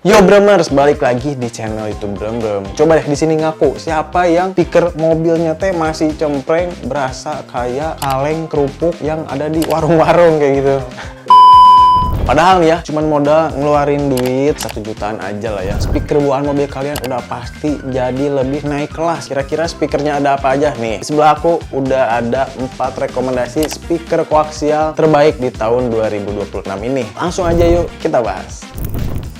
Yo Bremers, balik lagi di channel YouTube Brem. Coba deh di sini ngaku siapa yang speaker mobilnya teh masih cempreng, berasa kayak kaleng kerupuk yang ada di warung-warung kayak gitu. Padahal nih ya, cuman modal ngeluarin duit 1 jutaan aja lah ya. Speaker bawaan mobil kalian udah pasti jadi lebih naik kelas. Kira-kira speakernya ada apa aja nih? Di sebelah aku udah ada 4 rekomendasi speaker koaksial terbaik di tahun 2026 ini. Langsung aja yuk kita bahas.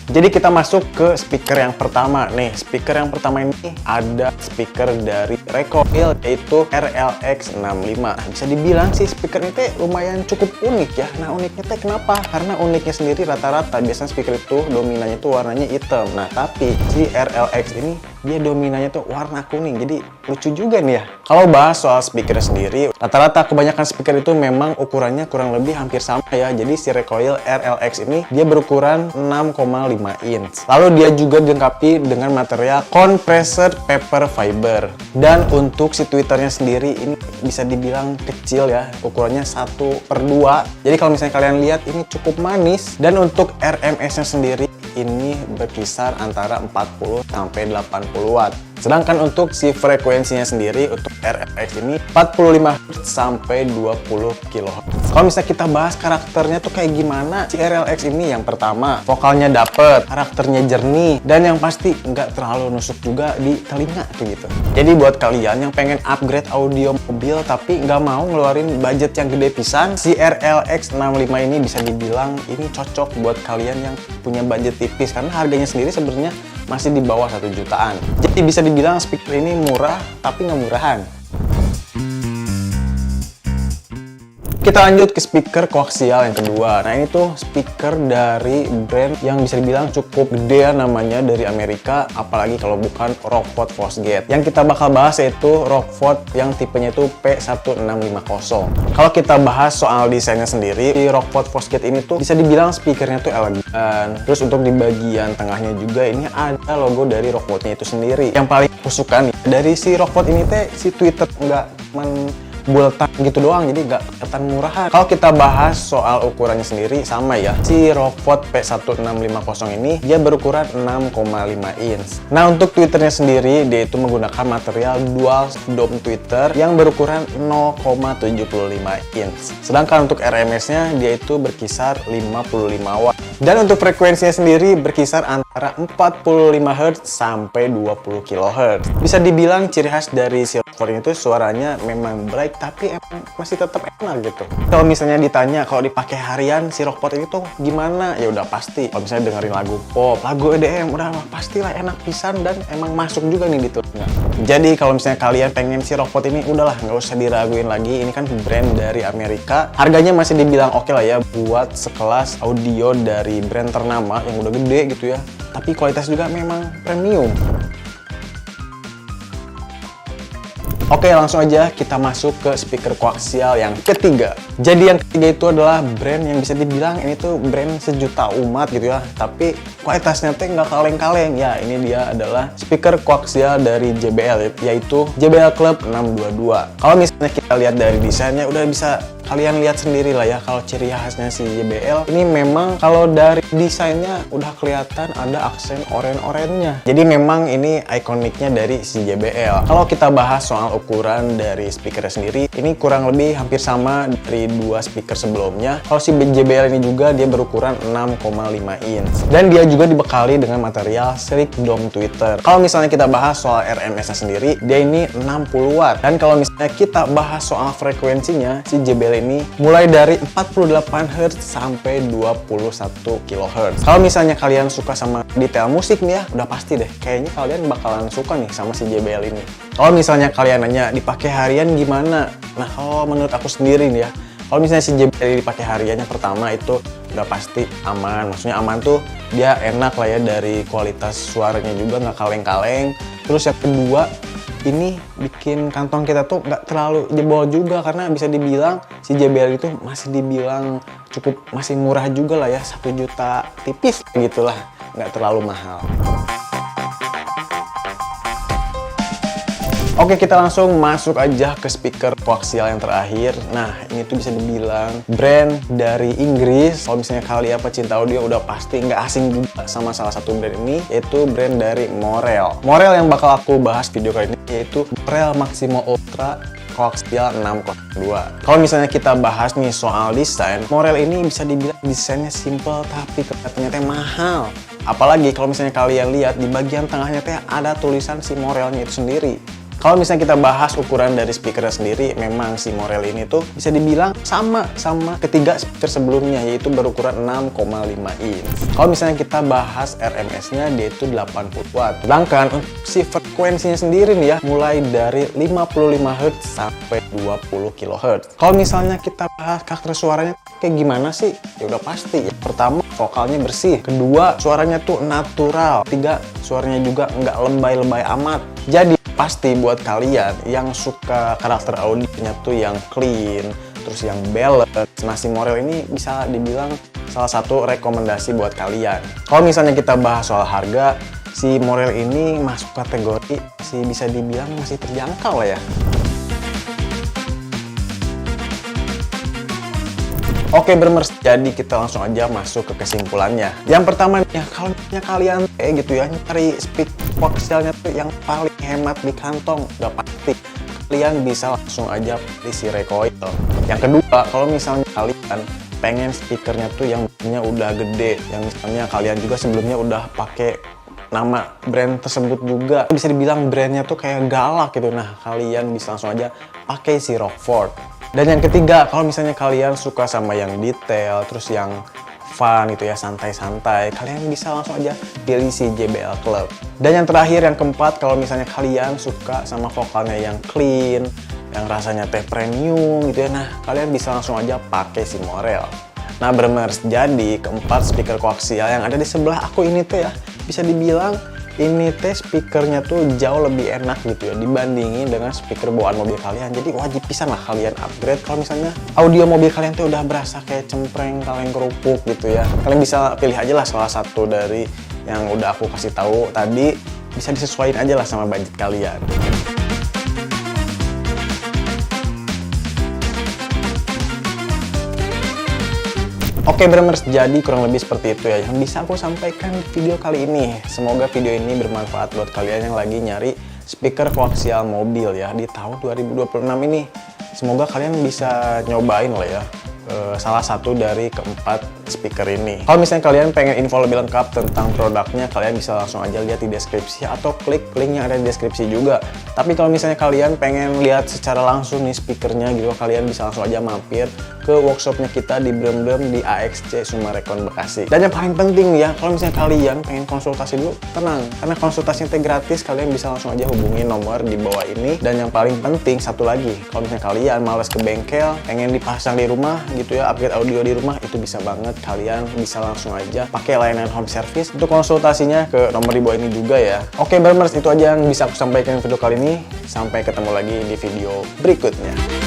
Jadi kita masuk ke speaker yang pertama nih. Speaker yang pertama ini ada speaker dari Recoil, yaitu RLX65. Bisa dibilang sih speaker ini teh lumayan cukup unik ya. Nah uniknya teh kenapa? Karena uniknya sendiri rata-rata biasanya speaker itu dominannya itu warnanya hitam. Nah tapi si RLX ini dia dominannya tuh warna kuning. Jadi lucu juga nih ya. Kalau bahas soal speaker sendiri, rata-rata kebanyakan speaker itu memang ukurannya kurang lebih hampir sama ya. Jadi si Recoil RLX ini dia berukuran 6,5 inch. Lalu dia juga dilengkapi dengan material compressed paper fiber. Dan untuk si tweeternya sendiri ini bisa dibilang kecil ya, ukurannya 1/2. Jadi kalau misalnya kalian lihat ini cukup manis. Dan untuk RMS-nya sendiri ini berkisar antara 40 sampai 80 watt. Sedangkan untuk si frekuensinya sendiri untuk RLX ini 45 Hz sampai 20 kHz. Kalau misalnya kita bahas karakternya tuh kayak gimana si RLX ini, yang pertama vokalnya dapet, karakternya jernih, dan yang pasti nggak terlalu nusuk juga di telinga kayak gitu. Jadi buat kalian yang pengen upgrade audio mobil tapi nggak mau ngeluarin budget yang gede pisan, si RLX65 ini bisa dibilang ini cocok buat kalian yang punya budget tipis karena harganya sendiri sebenarnya masih di bawah 1 jutaan. Jadi bisa dibilang speaker ini murah tapi nggak murahan. Kita lanjut ke speaker koaksial yang kedua. Nah ini tuh speaker dari brand yang bisa dibilang cukup gede ya namanya, dari Amerika, apalagi kalau bukan Rockford Fosgate. Yang kita bakal bahas yaitu Rockford yang tipenya itu P1650. Kalau kita bahas soal desainnya sendiri, di Rockford Fosgate ini tuh bisa dibilang speakernya tuh elegan. Terus untuk di bagian tengahnya juga ini ada logo dari Rockfordnya itu sendiri. Yang paling aku suka nih dari si Rockford ini teh si tweeter nggak bulatan gitu doang, jadi nggak kelihatan murahan. Kalau kita bahas soal ukurannya sendiri sama ya, si Rockford P1650 ini dia berukuran 6,5 inch. Nah untuk tweeternya sendiri dia itu menggunakan material dual dome tweeter yang berukuran 0,75 inch. Sedangkan untuk RMS-nya dia itu berkisar 55 watt. Dan untuk frekuensinya sendiri berkisar antara 45 Hz sampai 20 kHz. Bisa dibilang ciri khas dari si Rockford itu suaranya memang bright tapi emang masih tetap enak gitu. Kalau misalnya ditanya kalau dipakai harian si Rockford ini tuh gimana? Ya udah pasti. Kalau misalnya dengerin lagu pop, lagu EDM, udah pastilah enak pisan dan emang masuk juga nih di telinga. Jadi kalau misalnya kalian pengen si Rockford ini, udahlah nggak usah diraguin lagi. Ini kan brand dari Amerika. Harganya masih dibilang oke lah ya buat sekelas audio dari brand ternama yang udah gede gitu ya. Tapi kualitas juga memang premium. Oke, langsung aja kita masuk ke speaker koaksial yang ketiga. Jadi yang ketiga itu adalah brand yang bisa dibilang ini tuh brand sejuta umat gitu ya. Tapi kualitasnya tuh nggak kaleng-kaleng. Ya, ini dia adalah speaker koaksial dari JBL, yaitu JBL Club 622. Kalau misalnya kita lihat dari desainnya udah bisa kalian lihat sendiri lah ya kalau ciri khasnya si JBL ini memang kalau dari desainnya udah kelihatan ada aksen oren-orennya. Jadi memang ini ikoniknya dari si JBL. Kalau kita bahas soal ukuran dari speaker sendiri, ini kurang lebih hampir sama dari 2 speaker sebelumnya. Kalau si JBL ini juga dia berukuran 6,5 inch. Dan dia juga dibekali dengan material slick dome tweeter. Kalau misalnya kita bahas soal RMS-nya sendiri, dia ini 60 watt. Dan kalau misalnya kita bahas soal frekuensinya, si JBL ini mulai dari 48 Hz sampai 21 kHz. Kalau misalnya kalian suka sama detail musik nih ya, udah pasti deh kayaknya kalian bakalan suka nih sama si JBL ini. Kalau misalnya kalian nanya dipakai harian gimana? Nah, kalau menurut aku sendiri nih ya, kalau misalnya si JBL dipakai harian, yang pertama itu udah pasti aman. Maksudnya aman tuh dia enak lah ya, dari kualitas suaranya juga nggak kaleng-kaleng. Terus yang kedua, ini bikin kantong kita tuh nggak terlalu jebol juga karena bisa dibilang si JBL itu masih dibilang cukup masih murah juga lah ya, 1 juta tipis gitulah, nggak terlalu mahal. Oke, kita langsung masuk aja ke speaker koaksial yang terakhir. Nah, ini tuh bisa dibilang brand dari Inggris. Kalau misalnya kalian pecinta audio udah pasti nggak asing juga sama salah satu brand ini, yaitu brand dari Morel. Morel yang bakal aku bahas video kali ini yaitu Morel Maximo Ultra Koaksial 602. Kalau misalnya kita bahas nih soal desain, Morel ini bisa dibilang desainnya simple tapi kelihatannya mahal. Apalagi kalau misalnya kalian lihat di bagian tengahnya ada tulisan si Morelnya itu sendiri. Kalau misalnya kita bahas ukuran dari speakernya sendiri, memang si Morel ini tuh bisa dibilang sama ketiga speaker sebelumnya, yaitu berukuran 6,5 inch. Kalau misalnya kita bahas RMS-nya, dia itu 80 watt. Sedangkan si frekuensinya sendiri nih ya, mulai dari 55 Hz sampai 20 kHz. Kalau misalnya kita bahas karakter suaranya kayak gimana sih? Ya udah pasti. Pertama, vokalnya bersih. Kedua, suaranya tuh natural. Ketiga, suaranya juga nggak lebay-lebay amat. Jadi pasti buat kalian yang suka karakter audionya tuh yang clean, terus yang balance, nah si Morel ini bisa dibilang salah satu rekomendasi buat kalian. Kalau misalnya kita bahas soal harga, si Morel ini masuk kategori bisa dibilang masih terjangkau lah ya. Oke Bermers, jadi kita langsung aja masuk ke kesimpulannya. Yang pertama nih, kalau kalian kayak gitu ya, nyari speaker koaksialnya tuh yang paling hemat di kantong, udah pasti kalian bisa langsung aja beli si recoil. Yang kedua, kalau misalnya kalian pengen speakernya tuh yang bentuknya udah gede, yang misalnya kalian juga sebelumnya udah pakai nama brand tersebut juga, bisa dibilang brandnya tuh kayak galak gitu. Nah, kalian bisa langsung aja pakai si Rockford. Dan yang ketiga, kalau misalnya kalian suka sama yang detail, terus yang fun gitu ya, santai-santai, kalian bisa langsung aja pilih si JBL Club. Dan yang terakhir, yang keempat, kalau misalnya kalian suka sama vokalnya yang clean, yang rasanya premium gitu ya, nah kalian bisa langsung aja pakai si Morel. Nah Bermers, jadi keempat speaker koaksial yang ada di sebelah aku ini tuh ya, bisa dibilang ini speakernya tuh jauh lebih enak gitu ya dibandingin dengan speaker bawaan mobil kalian. Jadi wajib pisan lah kalian upgrade kalau misalnya audio mobil kalian tuh udah berasa kayak cempreng, kaleng kerupuk gitu ya. Kalian bisa pilih aja lah salah satu dari yang udah aku kasih tahu tadi, bisa disesuaikan aja lah sama budget kalian. Oke Bermers, jadi kurang lebih seperti itu ya yang bisa aku sampaikan di video kali ini. Semoga video ini bermanfaat buat kalian yang lagi nyari speaker koaksial mobil ya di tahun 2026 ini. Semoga kalian bisa nyobain lah ya salah satu dari keempat speaker ini. Kalau misalnya kalian pengen info lebih lengkap tentang produknya, kalian bisa langsung aja lihat di deskripsi atau klik link yang ada di deskripsi juga. Tapi kalau misalnya kalian pengen lihat secara langsung nih speakernya gitu, kalian bisa langsung aja mampir ke workshopnya kita di Brem di AXC Sumarekon Bekasi. Dan yang paling penting ya, kalau misalnya kalian pengen konsultasi dulu, tenang, karena konsultasinya gratis, kalian bisa langsung aja hubungi nomor di bawah ini. Dan yang paling penting satu lagi, kalau misalnya kalian males ke bengkel, pengen dipasang di rumah gitu ya, upgrade audio di rumah, itu bisa banget. Kalian bisa langsung aja pakai layanan home service untuk konsultasinya ke nomor di bawah ini juga ya. Oke Bermers, itu aja yang bisa aku sampaikan di video kali ini. Sampai ketemu lagi di video berikutnya.